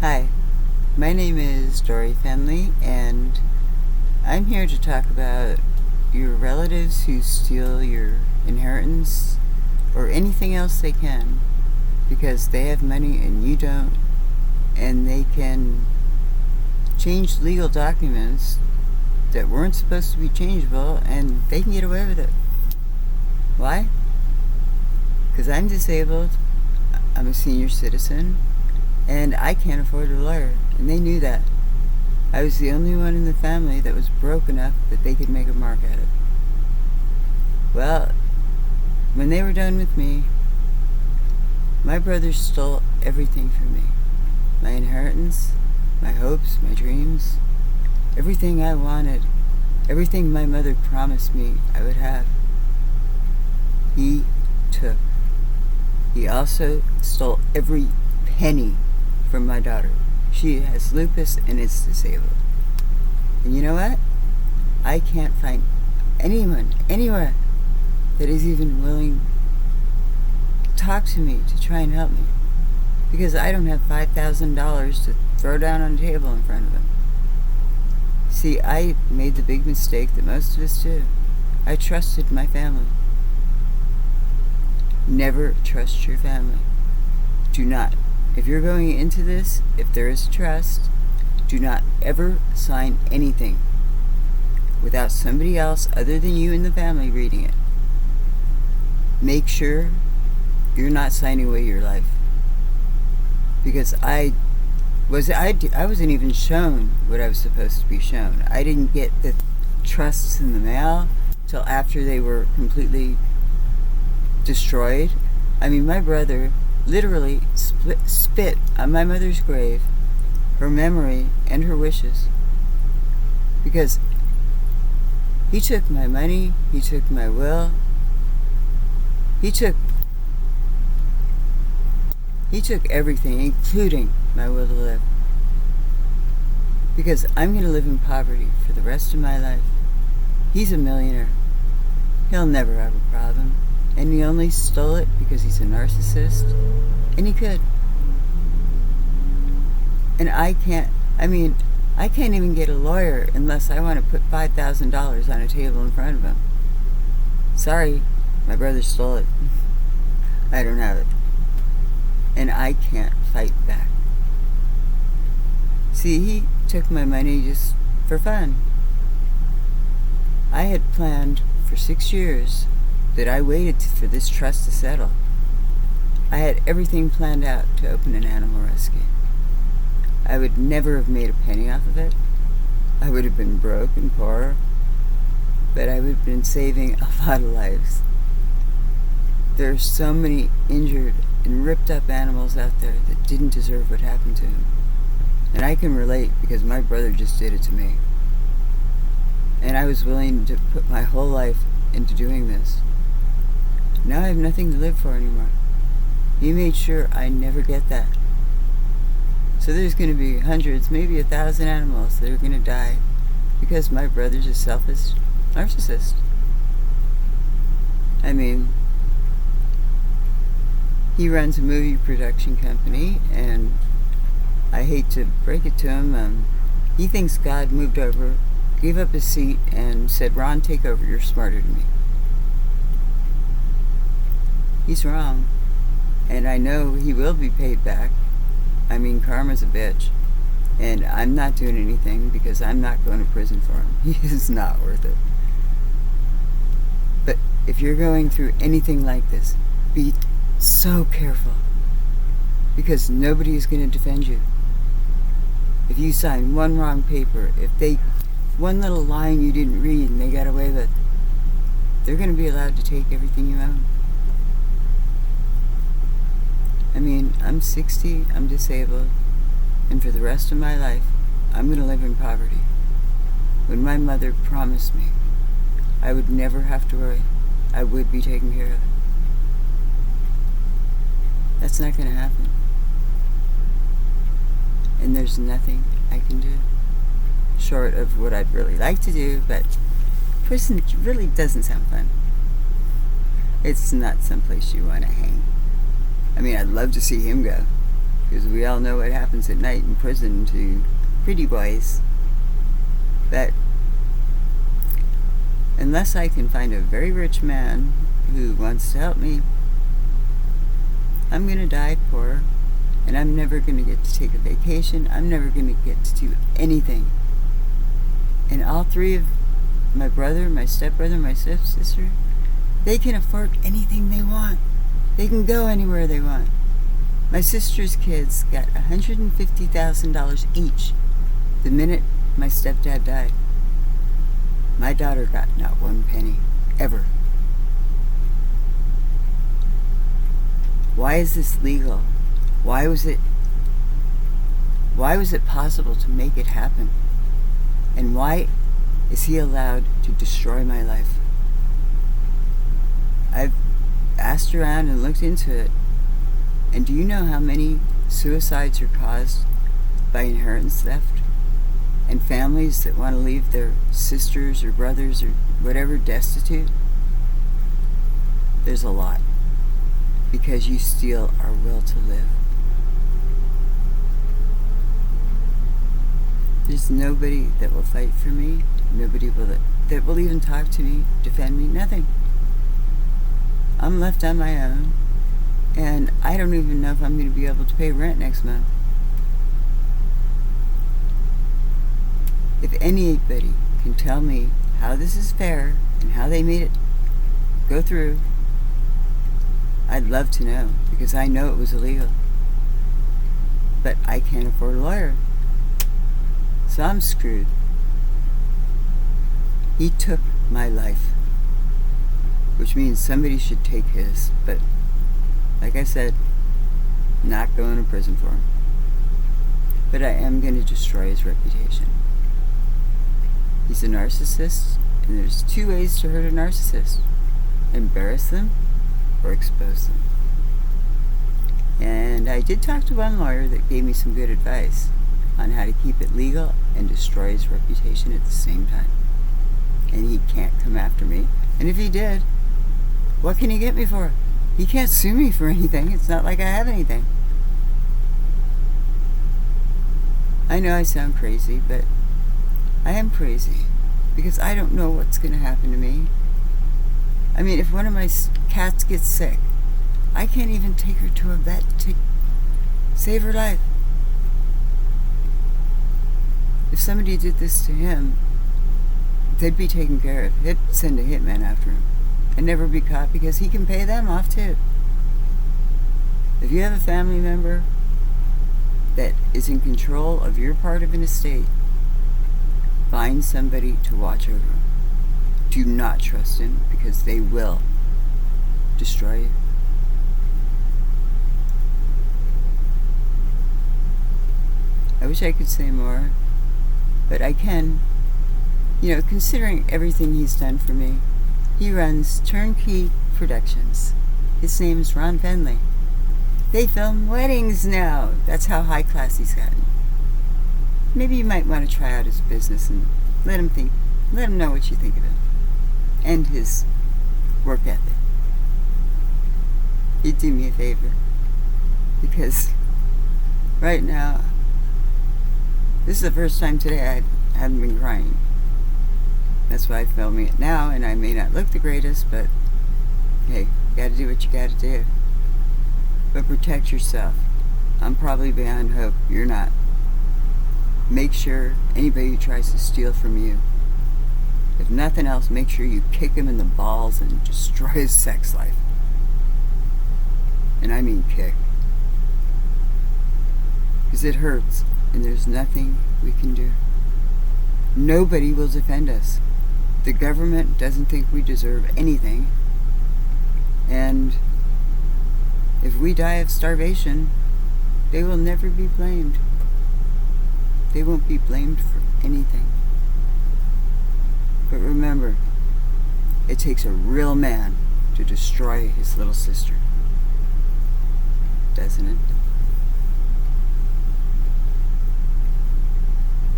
Hi, my name is Dory Fenley, and I'm here to talk about your relatives who steal your inheritance or anything else they can because they have money and you don't, and they can change legal documents that weren't supposed to be changeable, and they can get away with it. Why? Because I'm disabled, I'm a senior citizen, and I can't afford a lawyer, and they knew that. I was the only one in the family that was broke enough that they could make a mark at it. Well, when they were done with me, my brothers stole everything from me. My inheritance, my hopes, my dreams, everything I wanted, everything my mother promised me I would have. He took. He also stole every penny from my daughter. She has lupus and is disabled. And you know what? I can't find anyone, anywhere, that is even willing to talk to me to try and help me. Because I don't have $5,000 to throw down on a table in front of them. See, I made the big mistake that most of us do. I trusted my family. Never trust your family. Do not. If you're going into this, if there is trust, do not ever sign anything without somebody else other than you and the family reading it. Make sure you're not signing away your life. Because I wasn't even shown what I was supposed to be shown. I didn't get the trusts in the mail till after they were completely destroyed. I mean, my brother literally spit on my mother's grave, her memory and her wishes, because he took my money, he took my will, he took everything, including my will to live, because I'm going to live in poverty for the rest of my life. He's a millionaire. He'll never have a problem. And he only stole it because he's a narcissist. And he could. And I can't even get a lawyer unless I want to put $5,000 on a table in front of him. Sorry, my brother stole it. I don't have it. And I can't fight back. See, he took my money just for fun. I had planned for 6 years that I waited for this trust to settle. I had everything planned out to open an animal rescue. I would never have made a penny off of it. I would have been broke and poor, but I would have been saving a lot of lives. There are so many injured and ripped up animals out there that didn't deserve what happened to him. And I can relate because my brother just did it to me. And I was willing to put my whole life into doing this. Now I have nothing to live for anymore. He made sure I never get that. So there's going to be hundreds, maybe 1,000 animals that are going to die because my brother's a selfish narcissist. I mean, he runs a movie production company, and I hate to break it to him. He thinks God moved over, gave up his seat, and said, "Ron, take over, you're smarter than me." He's wrong, and I know he will be paid back. I mean, karma's a bitch, and I'm not doing anything because I'm not going to prison for him. He is not worth it. But if you're going through anything like this, be so careful, because nobody is going to defend you. If you sign one wrong paper, one little line you didn't read and they got away with, they're going to be allowed to take everything you own. I mean, I'm 60, I'm disabled, and for the rest of my life, I'm going to live in poverty. When my mother promised me I would never have to worry, I would be taken care of. That's not going to happen. And there's nothing I can do, short of what I'd really like to do, but prison really doesn't sound fun. It's not someplace you want to hang. I mean, I'd love to see him go. because we all know what happens at night in prison to pretty boys. But unless I can find a very rich man who wants to help me, I'm going to die poor, and I'm never going to get to take a vacation. I'm never going to get to do anything. And all three of my brother, my stepbrother, my stepsister, they can afford anything they want. They can go anywhere they want. My sister's kids got $150,000 each the minute my stepdad died. My daughter got not one penny, ever. Why is this legal? Why was it possible to make it happen? And why is he allowed to destroy my life? I've asked around and looked into it. And do you know how many suicides are caused by inheritance theft? And families that want to leave their sisters or brothers or whatever destitute? There's a lot. Because you steal our will to live. There's nobody that will fight for me. Nobody that will even talk to me, defend me, nothing. I'm left on my own, and I don't even know if I'm going to be able to pay rent next month. If anybody can tell me how this is fair and how they made it go through, I'd love to know, because I know it was illegal. But I can't afford a lawyer. So I'm screwed. He took my life, which means somebody should take his. But like I said, not going to prison for him. But I am going to destroy his reputation. He's a narcissist, and there's two ways to hurt a narcissist: embarrass them or expose them. And I did talk to one lawyer that gave me some good advice on how to keep it legal and destroy his reputation at the same time. And he can't come after me. And if he did, what can he get me for? He can't sue me for anything. It's not like I have anything. I know I sound crazy, but I am crazy because I don't know what's going to happen to me. I mean, if one of my cats gets sick, I can't even take her to a vet to save her life. If somebody did this to him, they'd be taken care of. They'd send a hitman after him and never be caught, because he can pay them off too. If you have a family member that is in control of your part of an estate, find somebody to watch over him. Do not trust him, because they will destroy you. I wish I could say more, but I can. You know, considering everything he's done for me. He runs Turnkey Productions. His name's Ron Fenley. They film weddings now. That's how high class he's gotten. Maybe you might want to try out his business and let him know what you think of him and his work ethic. You'd do me a favor, because right now, this is the first time today I haven't been crying. That's why I'm filming it now, and I may not look the greatest, but hey, you gotta do what you gotta do. But protect yourself. I'm probably beyond hope. You're not. Make sure anybody who tries to steal from you, if nothing else, make sure you kick him in the balls and destroy his sex life. And I mean kick. Because it hurts, and there's nothing we can do. Nobody will defend us. The government doesn't think we deserve anything. And if we die of starvation, they will never be blamed. They won't be blamed for anything. But remember, it takes a real man to destroy his little sister. Doesn't it?